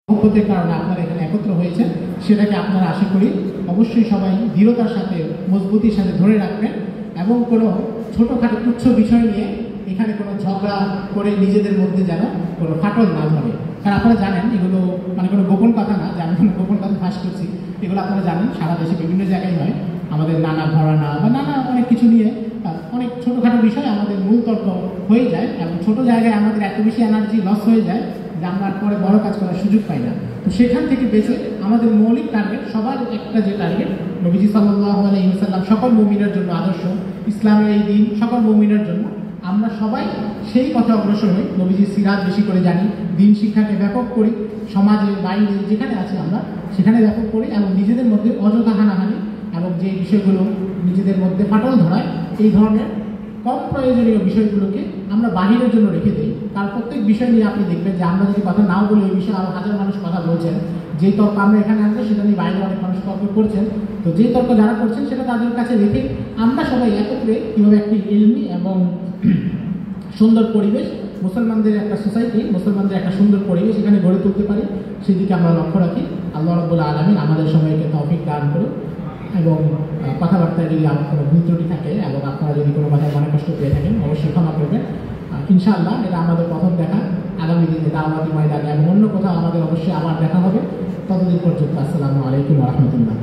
মহব্বতের কারণে আপনারা এখানে একত্র হয়েছেন, সেটাকে আপনারা আশা করি অবশ্যই সবাই দৃঢ়তার সাথে মজবুতির সাথে ধরে রাখবেন এবং কোনো ছোটোখাটো তুচ্ছ বিষয় নিয়ে এখানে কোনো ঝগড়া করে নিজেদের মধ্যে যেন কোনো ফাটল না ধরে। কারণ আপনারা জানেন এগুলো মানে কোনো গোপন কথা না যে আমি কোনো গোপন কথা ফাঁস করছি, এগুলো আপনারা জানেন সারা দেশে বিভিন্ন জায়গায় হয়। আমাদের নানা ঘরানা বা নানা অনেক কিছু নিয়ে অনেক ছোটোখাটো বিষয় আমাদের মূল তর্ক হয়ে যায় এবং ছোটো জায়গায় আমাদের এত বেশি এনার্জি লস হয়ে যায় যে আমরা পরে বড় কাজ করার সুযোগ পাই না। তো সেখান থেকে বেঁচে আমাদের মৌলিক টার্গেট, সবার একটা যে টার্গেট, নবীজি সাল্লাল্লাহু আলাইহি ওয়াসাল্লাম সকল মুমিনের জন্য আদর্শ, ইসলামের এই দিন সকল মুমিনের জন্য, আমরা সবাই সেই পথে অগ্রসর হই। নবীজির সিরাত বেশি করে জানি, দিন শিক্ষাকে ব্যাপক করি, সমাজে বাইরে যেখানে আছি আমরা সেখানে ব্যাপক করি এবং নিজেদের মধ্যে অযথা হানাহানি এবং যে বিষয়গুলো নিজেদের মধ্যে ফাটল ধরায় এই ধরনের কম প্রয়োজনীয় বিষয়গুলোকে আমরা বাহিরের জন্য রেখে দিই। কারণ প্রত্যেক বিষয় নিয়ে আপনি দেখবেন যে আমরা যদি কথা নাও বলি ওই বিষয়ে আরও হাজার মানুষ কথা বলছেন। যেই তর্ক আমরা এখানে আনবো সেটা নিয়ে বাইরে অনেক মানুষ তর্ক করছেন। তো যেই তর্ক যারা করছেন সেটা তাদের কাছে রেখে আমরা সবাই একত্রে কীভাবে একটি ইলমি এবং সুন্দর পরিবেশ, মুসলমানদের একটা সোসাইটি, মুসলমানদের একটা সুন্দর পরিবেশ এখানে গড়ে তুলতে পারি, সেদিকে আমরা লক্ষ্য রাখি। আল্লাহ রাব্বুল আলামিন আমাদের সবাইকে তৌফিক দান করুন এবং কথাবার্তায় যদি আমার কোনো ভুল ত্রুটি থাকে এবং আপনারা যদি কোনো কথায় মনে কষ্ট পেয়ে থাকেন অবশ্যই ক্ষমা করবেন। ইনশাআল্লাহ এটা আমাদের প্রথম দেখা, আগামী দিনে দাওয়াতি ময়দানে এবং অন্য কোথাও আমাদের অবশ্যই আবার দেখা হবে। ততদিন পর্যন্ত আসসালামু আলাইকুম ওয়া রাহমাতুল্লাহ।